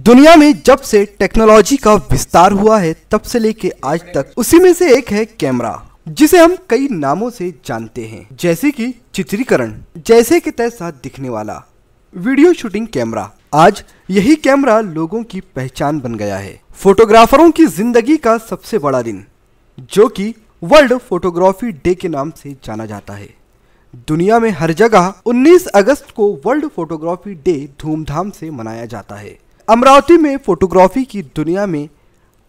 दुनिया में जब से टेक्नोलॉजी का विस्तार हुआ है तब से लेके आज तक उसी में से एक है कैमरा, जिसे हम कई नामों से जानते हैं, जैसे कि चित्रीकरण, जैसे कि तैसा दिखने वाला, वीडियो शूटिंग कैमरा। आज यही कैमरा लोगों की पहचान बन गया है। फोटोग्राफरों की जिंदगी का सबसे बड़ा दिन, जो कि वर्ल्ड फोटोग्राफी डे के नाम से जाना जाता है। दुनिया में हर जगह 19 अगस्त को वर्ल्ड फोटोग्राफी डे धूमधाम से मनाया जाता है। अमरावती में फोटोग्राफी की दुनिया में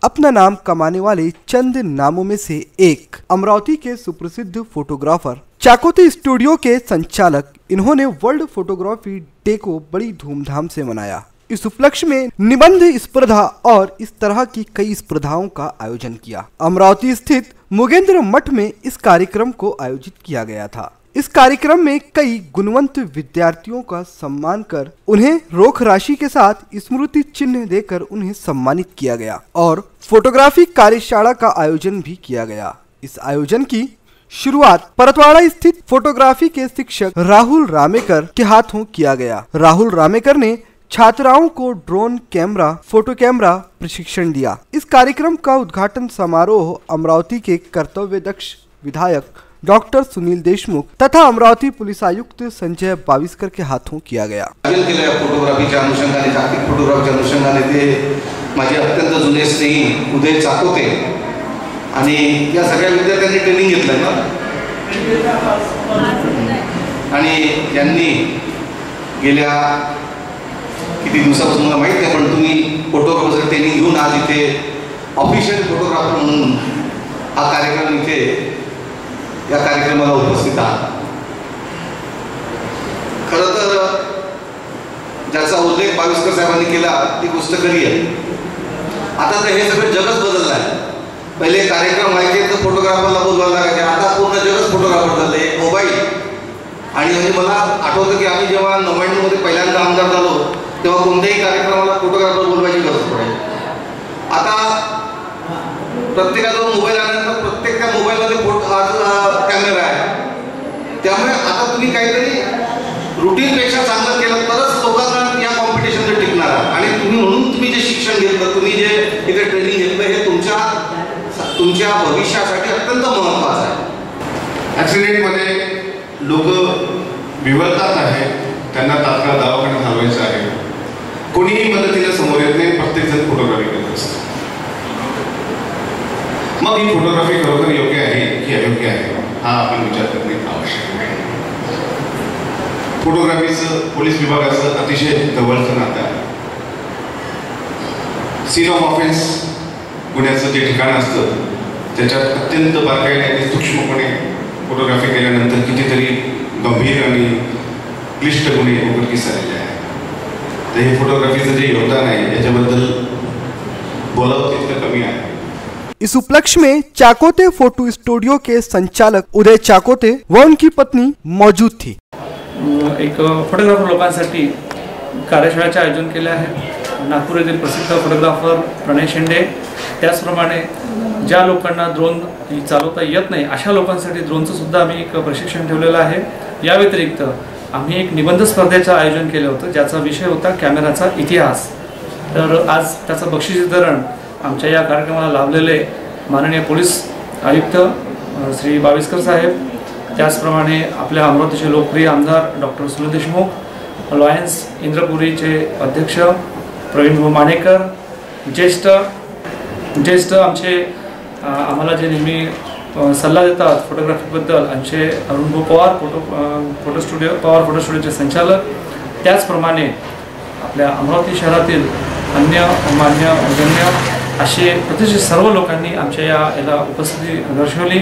अपना नाम कमाने वाले चंद नामों में से एक अमरावती के सुप्रसिद्ध फोटोग्राफर चाकोते स्टूडियो के संचालक, इन्होंने वर्ल्ड फोटोग्राफी डे को बड़ी धूमधाम से मनाया। इस उपलक्ष्य में निबंध स्पर्धा और इस तरह की कई स्पर्धाओं का आयोजन किया। अमरावती स्थित मुगेंद्र मठ में इस कार्यक्रम को आयोजित किया गया था। इस कार्यक्रम में कई गुणवंत विद्यार्थियों का सम्मान कर उन्हें रोक राशि के साथ स्मृति चिन्ह देकर उन्हें सम्मानित किया गया और फोटोग्राफी कार्यशाला का आयोजन भी किया गया। इस आयोजन की शुरुआत परतवाड़ा स्थित फोटोग्राफी के शिक्षक राहुल रामेकर के हाथों किया गया। राहुल रामेकर ने छात्राओं को ड्रोन कैमरा, फोटो कैमरा प्रशिक्षण दिया। इस कार्यक्रम का उद्घाटन समारोह अमरावती के कर्तव्यदक्ष विधायक डॉक्टर सुनील देशमुख तथा अमरावती पुलिस आयुक्त संजय बाविस्कर के हाथों किया गया। फोटोग्राफीच्या अनुषंगाने, जागतिक फोटोग्राफीच्या अनुषंगाने ते माझे अत्यंत जुने स्नेही उदय चाकोते आणि या सगळ्या विद्यार्थ्यांनी ट्रेनिंग घेतलंय ना, आणि यांनी गेल्या किती दिवसापासून मला माहित नाही, पण तुम्ही फोटोग्राफर ट्रेनिंग घेऊन आज इथे ऑफिशियल फोटोग्राफर म्हणून हा कार्यक्रम इथे या कार्यक्रमाला उपस्थित आहात। खरं तर ज्याचा उल्लेख बाविस्कर साहेबांनी केला ती गोष्ट खरी आहे। आता तर हे सगळं जगच बदललं आहे। पहिले कार्यक्रम व्हायचे तर फोटोग्राफरला बोलवायला लागायचे, आता पूर्ण जगच फोटोग्राफर झाले। मोबाईल आणि म्हणजे मला आठवतं की आम्ही जेव्हा 99 मध्ये पहिल्यांदा आमदार झालो तेव्हा कोणत्याही कार्यक्रमाला फोटोग्राफर बोलवायची गरज पडायची। आता प्रत्येकाचा मोबाईल आल्यानंतर प्रत्येक त्या मोबाईलमध्ये कॅमेरा आहे, त्यामुळे आता तुम्ही काहीतरी रुटीन पेक्षा चांगलं केलं तरच लोकांना या कॉम्पिटिशनला टिकणार आहे। आणि तुम्ही जे शिक्षण घेतलं, तुम्ही जे इथे ट्रेनिंग घेतलं, हे तुमच्या भविष्यासाठी अत्यंत महत्त्वाचं आहे। ॲक्सिडेंटमध्ये लोक विवरतात आहे, त्यांना तात्काळ दवाखान्यात हलवायचं आहे, कोणीही मदतीला समोर येत नाही, प्रत्येकजण फोटोग्राफी करत असतो। मग ही फोटोग्राफी खरोखर योग्य आहे की अयोग्य आहे हा आपण विचार करणे आवश्यक आहे। फोटोग्राफीचं पोलीस विभागाचं अतिशय जवळचं नातं आहे। सीन ऑफ ऑफेन्स गुन्ह्याचं जे ठिकाण असतं त्याच्यात अत्यंत बारकाईने आणि सूक्ष्मपणे फोटोग्राफी केल्यानंतर कितीतरी गंभीर आणि क्लिष्ट गुन्हे उघडकीस आलेले आहेत। तर हे फोटोग्राफीचं जे योगदान आहे याच्याबद्दल बोलावं तितकं कमी आहे। इस उपलक्ष्य में चाकोते फोटो स्टूडियो के संचालक उदय चाकोते व उनकी पत्नी मौजूद थी। एक फोटोग्राफर लोकांसाठी कार्यशाळेचे आयोजन केले आहे। नागपूर येथील प्रसिद्ध फोटोग्राफर प्रणय शेंडे, त्याचप्रमाणे ज्या लोकांना ड्रोन चालवता येत नाही अशा लोकांसाठी ड्रोनचं सुद्धा आम्ही एक प्रशिक्षण ठेवलेलं आहे। या व्यतिरिक्त आम्ही एक निबंध स्पर्धेचं आयोजन केलं होतं, ज्याचा विषय होता कॅमेराचा इतिहास। तर आज त्याचं बक्षीस वितरण आमच्या या कार्यक्रमाला लाभलेले माननीय पोलीस आयुक्त श्री बाविस्कर साहेब, त्याचप्रमाणे आपल्या अमरावतीचे लोकप्रिय आमदार डॉक्टर सुनील देशमुख, लॉयन्स इंद्रपुरीचे अध्यक्ष प्रवीण मानेकर, ज्येष्ठ आमचे आम्हाला जे नेहमी सल्ला देतात फोटोग्राफीबद्दल आमचे अरुण पवार, फोटो स्टुडिओचे संचालक, त्याचप्रमाणे आपल्या अमरावती शहरातील अन्य मान्य गण्य असे प्रतिष्ठित सर्व लोकांनी आमच्या याला उपस्थिती दर्शवली।